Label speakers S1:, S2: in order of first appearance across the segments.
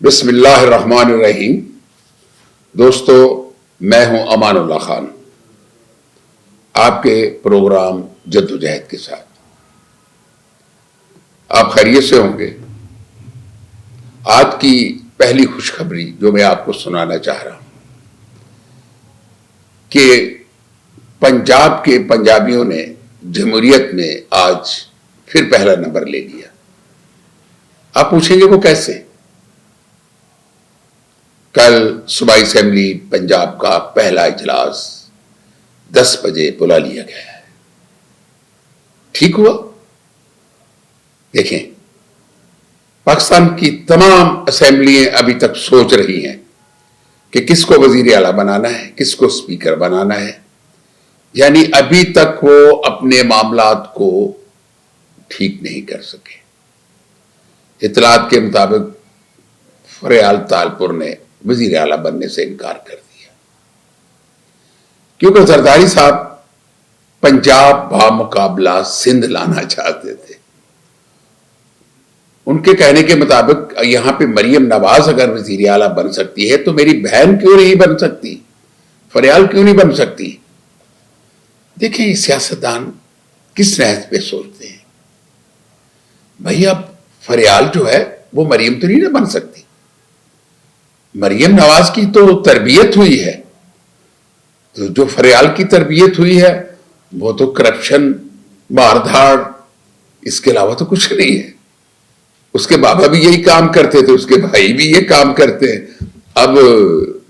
S1: بسم اللہ الرحمن الرحیم۔ دوستو، میں ہوں امان اللہ خان، آپ کے پروگرام جدوجہد کے ساتھ۔ آپ خیریت سے ہوں گے؟ آج کی پہلی خوشخبری جو میں آپ کو سنانا چاہ رہا ہوں کہ پنجاب کے پنجابیوں نے جمہوریت میں آج پھر پہلا نمبر لے لیا۔ آپ پوچھیں گے وہ کیسے؟ کل صوبائی اسمبلی پنجاب کا پہلا اجلاس 10 بجے بلا لیا گیا ہے۔ ٹھیک ہوا؟ دیکھیں، پاکستان کی تمام اسمبلیاں ابھی تک سوچ رہی ہیں کہ کس کو وزیر اعلیٰ بنانا ہے، کس کو اسپیکر بنانا ہے، یعنی ابھی تک وہ اپنے معاملات کو ٹھیک نہیں کر سکے۔ اطلاعات کے مطابق فریال تالپور نے وزیر اعلیٰ بننے سے انکار کر دیا، کیونکہ زرداری صاحب پنجاب بامقابلہ سندھ لانا چاہتے تھے۔ ان کے کہنے کے مطابق یہاں پہ مریم نواز اگر وزیر اعلیٰ بن سکتی ہے تو میری بہن کیوں نہیں بن سکتی، فریال کیوں نہیں بن سکتی؟ دیکھیں، سیاستدان کس نحو پہ سوچتے ہیں؟ بھائی، اب فریال جو ہے وہ مریم تو نہیں نہ بن سکتی۔ مریم نواز کی تو تربیت ہوئی ہے، تو جو فریال کی تربیت ہوئی ہے وہ تو کرپشن، مار دھاڑ، اس کے علاوہ تو کچھ نہیں ہے۔ اس کے بابا بھی یہی کام کرتے تھے، اس کے بھائی بھی یہ کام کرتے ہیں، اب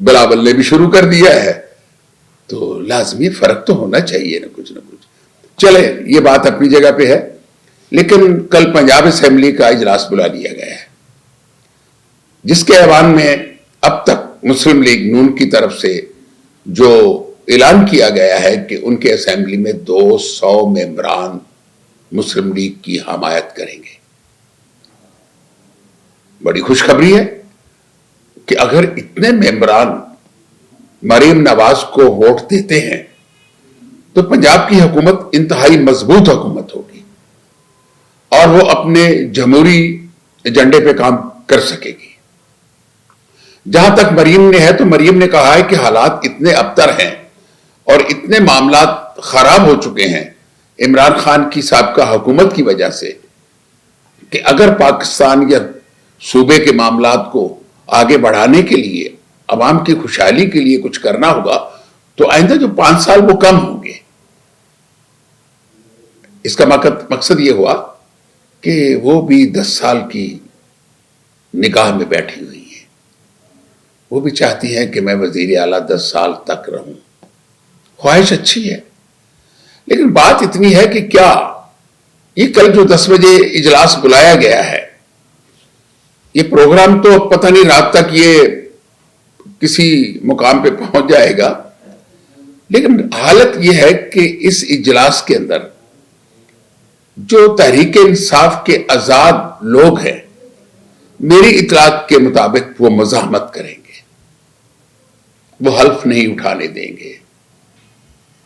S1: بلاول نے بھی شروع کر دیا ہے، تو لازمی فرق تو ہونا چاہیے نہ کچھ۔ چلے، یہ بات اپنی جگہ پہ ہے، لیکن کل پنجاب اسمبلی کا اجلاس بلا لیا گیا ہے، جس کے ایوان میں اب تک مسلم لیگ نون کی طرف سے جو اعلان کیا گیا ہے کہ ان کے اسمبلی میں 200 ممبران مسلم لیگ کی حمایت کریں گے۔ بڑی خوشخبری ہے کہ اگر اتنے ممبران مریم نواز کو ووٹ دیتے ہیں تو پنجاب کی حکومت انتہائی مضبوط حکومت ہوگی اور وہ اپنے جمہوری ایجنڈے پہ کام کر سکے گی۔ جہاں تک مریم نے ہے تو مریم نے کہا ہے کہ حالات اتنے ابتر ہیں اور اتنے معاملات خراب ہو چکے ہیں عمران خان کی سابقہ حکومت کی وجہ سے کہ اگر پاکستان یا صوبے کے معاملات کو آگے بڑھانے کے لیے، عوام کی خوشحالی کے لیے کچھ کرنا ہوگا تو آئندہ جو 5 سال وہ کم ہوں گے۔ اس کا مقصد یہ ہوا کہ وہ بھی 10 سال کی نگاہ میں بیٹھی ہوئی ہیں، وہ بھی چاہتی ہیں کہ میں وزیر اعلیٰ 10 سال تک رہوں۔ خواہش اچھی ہے، لیکن بات اتنی ہے کہ کیا یہ کل جو 10 بجے اجلاس بلایا گیا ہے، یہ پروگرام تو پتہ نہیں رات تک یہ کسی مقام پہ پہنچ جائے گا، لیکن حالت یہ ہے کہ اس اجلاس کے اندر جو تحریک انصاف کے آزاد لوگ ہیں، میری اطلاعات کے مطابق وہ مزاحمت کریں گے، وہ حلف نہیں اٹھانے دیں گے،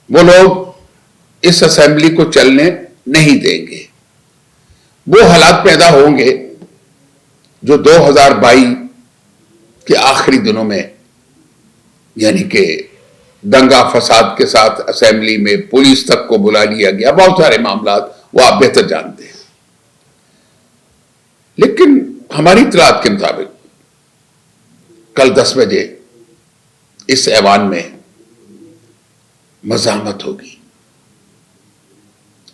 S1: وہ لوگ اس اسمبلی کو چلنے نہیں دیں گے۔ وہ حالات پیدا ہوں گے جو 2022 کے آخری دنوں میں، یعنی کہ دنگا فساد کے ساتھ اسمبلی میں پولیس تک کو بلا لیا گیا، بہت سارے معاملات وہ آپ بہتر جانتے ہیں۔ لیکن ہماری اطلاعات کے مطابق کل 10 بجے اس ایوان میں مزاحمت ہوگی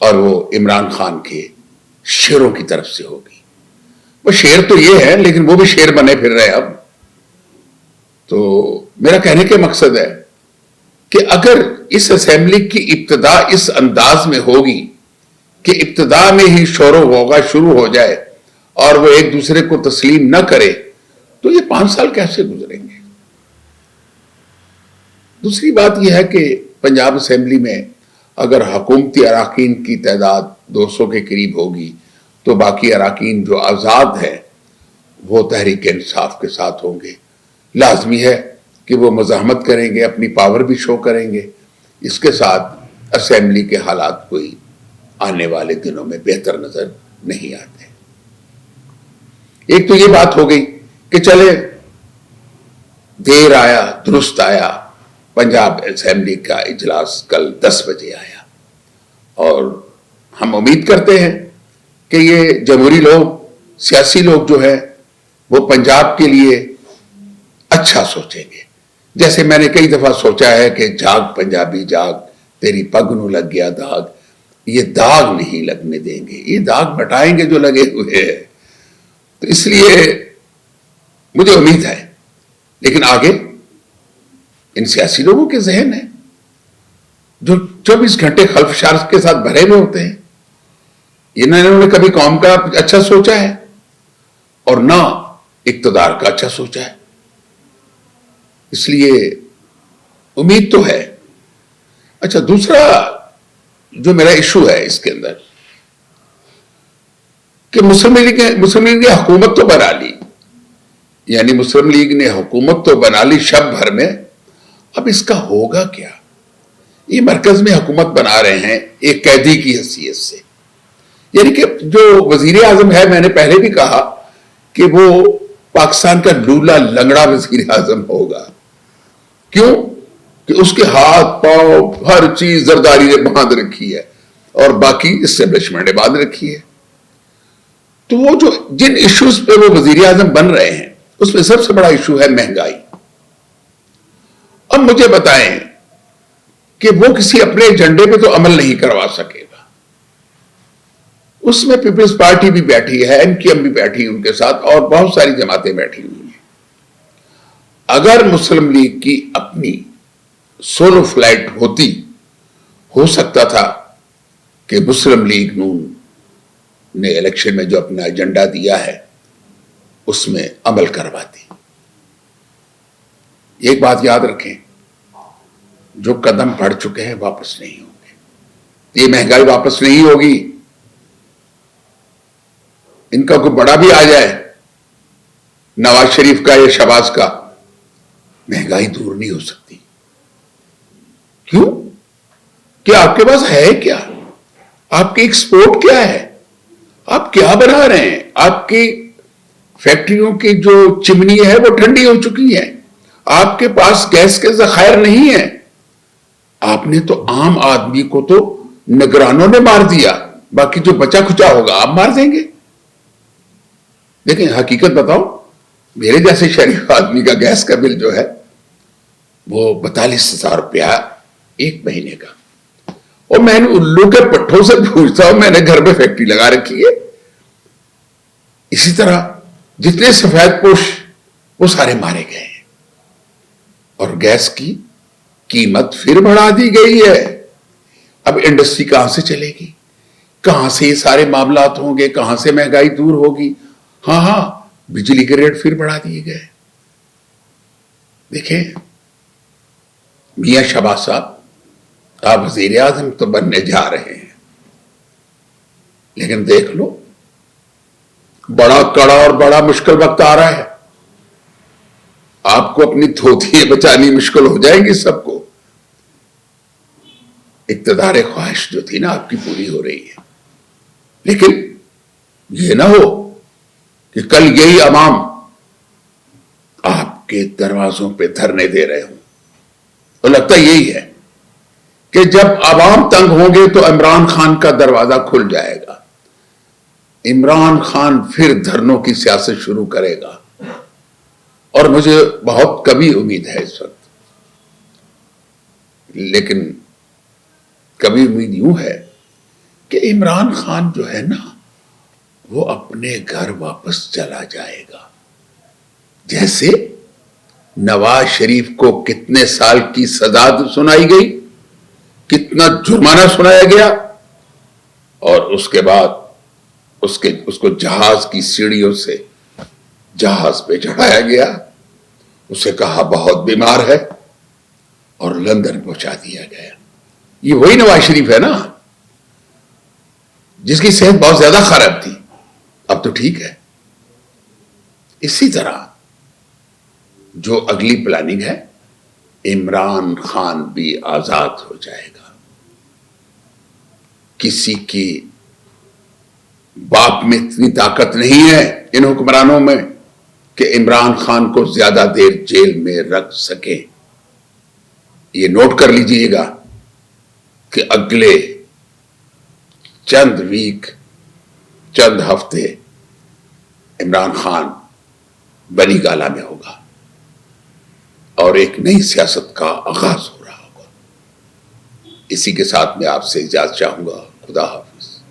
S1: اور وہ عمران خان کے شیروں کی طرف سے ہوگی۔ وہ شیر تو یہ ہے، لیکن وہ بھی شیر بنے پھر رہے اب۔ تو میرا کہنے کا مقصد ہے کہ اگر اس اسمبلی کی ابتدا اس انداز میں ہوگی کہ ابتدا میں ہی شور و غوغا شروع ہو جائے اور وہ ایک دوسرے کو تسلیم نہ کرے تو یہ 5 سال کیسے گزریں گے؟ دوسری بات یہ ہے کہ پنجاب اسمبلی میں اگر حکومتی اراکین کی تعداد 200 کے قریب ہوگی تو باقی اراکین جو آزاد ہیں وہ تحریک انصاف کے ساتھ ہوں گے۔ لازمی ہے کہ وہ مزاحمت کریں گے، اپنی پاور بھی شو کریں گے۔ اس کے ساتھ اسمبلی کے حالات کوئی آنے والے دنوں میں بہتر نظر نہیں آتے۔ ایک تو یہ بات ہو گئی کہ چلے دیر آیا درست آیا، پنجاب اسمبلی کا اجلاس کل 10 بجے آیا، اور ہم امید کرتے ہیں کہ یہ جمہوری لوگ، سیاسی لوگ جو ہیں وہ پنجاب کے لیے اچھا سوچیں گے. جیسے میں نے کئی دفعہ سوچا ہے کہ جاگ پنجابی جاگ، تیری پگ نو لگ گیا داغ. یہ داغ نہیں لگنے دیں گے، یہ داغ مٹائیں گے جو لگے ہوئے ہیں. تو اس لیے مجھے امید ہے. لیکن آگے ان سیاسی لوگوں کے ذہن ہیں جو 24 گھنٹے خلفشار کے ساتھ بھرے ہوئے ہوتے ہیں. انہوں نے کبھی قوم کا اچھا سوچا ہے اور نہ اقتدار کا اچھا سوچا ہے. اس لیے امید تو ہے. اچھا، دوسرا جو میرا ایشو ہے اس کے اندر کہ مسلم لیگ نے حکومت تو بنا لی، یعنی مسلم لیگ نے حکومت تو بنا لی شب بھر میں. اب اس کا ہوگا کیا؟ یہ مرکز میں حکومت بنا رہے ہیں ایک قیدی کی حیثیت سے. یعنی کہ جو وزیر اعظم ہے، میں نے پہلے بھی کہا کہ وہ پاکستان کا لولا لنگڑا وزیر اعظم ہوگا. کیوں؟ کہ اس کے ہاتھ پاؤں ہر چیز زرداری نے باندھ رکھی ہے اور باقی اسٹیبلشمنٹ نے باندھ رکھی ہے. تو وہ جو جن ایشوز پہ وہ وزیر اعظم بن رہے ہیں اس میں سب سے بڑا ایشو ہے مہنگائی. اب مجھے بتائیں کہ وہ کسی اپنے ایجنڈے پہ تو عمل نہیں کروا سکے گا. اس میں پیپلز پارٹی بھی بیٹھی ہے، MKM بھی بیٹھی ان کے ساتھ، اور بہت ساری جماعتیں بیٹھی ہوئی ہیں. اگر مسلم لیگ کی اپنی سولو فلائٹ ہوتی، ہو سکتا تھا کہ مسلم لیگ نون نے الیکشن میں جو اپنا ایجنڈا دیا ہے اس میں عمل کرواتی. ایک بات یاد رکھیں، جو قدم بڑھ چکے ہیں واپس نہیں ہوں گے. یہ مہنگائی واپس نہیں ہوگی. ان کا کوئی بڑا بھی آ جائے، نواز شریف کا یا شہباز کا، مہنگائی دور نہیں ہو سکتی. کیوں؟ کہ آپ کے پاس ہے کیا؟ آپ کی ایکسپورٹ کیا ہے؟ آپ کیا بنا رہے ہیں؟ آپ کی فیکٹریوں کی جو چمنی ہے وہ ٹھنڈی ہو چکی ہے. آپ کے پاس گیس کے ذخائر نہیں ہیں. آپ نے تو عام آدمی کو تو نگرانوں نے مار دیا، باقی جو بچا کھچا ہوگا آپ مار دیں گے. لیکن حقیقت بتاؤ، میرے جیسے شریف آدمی کا گیس کا بل جو ہے وہ 42,000 روپیہ ایک مہینے کا. اور میں نے الو کے پٹھوں سے پوچھتا ہوں، میں نے گھر میں فیکٹری لگا رکھی ہے. اسی طرح جتنے سفید پوش وہ سارے مارے گئے ہیں، اور گیس کی قیمت پھر بڑھا دی گئی ہے. اب انڈسٹری کہاں سے چلے گی؟ کہاں سے یہ سارے معاملات ہوں گے؟ کہاں سے مہنگائی دور ہوگی؟ ہاں، بجلی کے ریٹ پھر بڑھا دیے گئے. دیکھیں میاں شہباز صاحب، آپ وزیر اعظم تو بننے جا رہے ہیں، لیکن دیکھ لو بڑا کڑا اور بڑا مشکل وقت آ رہا ہے. آپ کو اپنی دھوتیاں بچانی مشکل ہو جائیں گی سب کو. اقتدار خواہش جو تھی نا آپ کی پوری ہو رہی ہے. لیکن یہ نہ ہو کہ کل یہی عوام آپ کے دروازوں پہ دھرنے دے رہے ہوں. تو لگتا یہی ہے کہ جب عوام تنگ ہوں گے تو عمران خان کا دروازہ کھل جائے گا. عمران خان پھر دھرنوں کی سیاست شروع کرے گا. اور مجھے بہت کمی امید ہے اس وقت، لیکن کبھی امید یوں ہے کہ عمران خان جو ہے نا وہ اپنے گھر واپس چلا جائے گا. جیسے نواز شریف کو کتنے سال کی سزا سنائی گئی، کتنا جرمانہ سنایا گیا، اور اس کے بعد اس کو جہاز کی سیڑھیوں سے جہاز پہ چڑھایا گیا. اسے کہا بہت بیمار ہے اور لندن پہنچا دیا گیا. یہ وہی نواز شریف ہے نا جس کی صحت بہت زیادہ خراب تھی، اب تو ٹھیک ہے. اسی طرح جو اگلی پلاننگ ہے، عمران خان بھی آزاد ہو جائے گا. کسی کی باپ میں اتنی طاقت نہیں ہے ان حکمرانوں میں کہ عمران خان کو زیادہ دیر جیل میں رکھ سکیں. یہ نوٹ کر لیجئے گا کہ اگلے چند ویک، چند ہفتے عمران خان بنی گالہ میں ہوگا اور ایک نئی سیاست کا آغاز ہو رہا ہوگا. اسی کے ساتھ میں آپ سے اجازت چاہوں گا. خدا حافظ.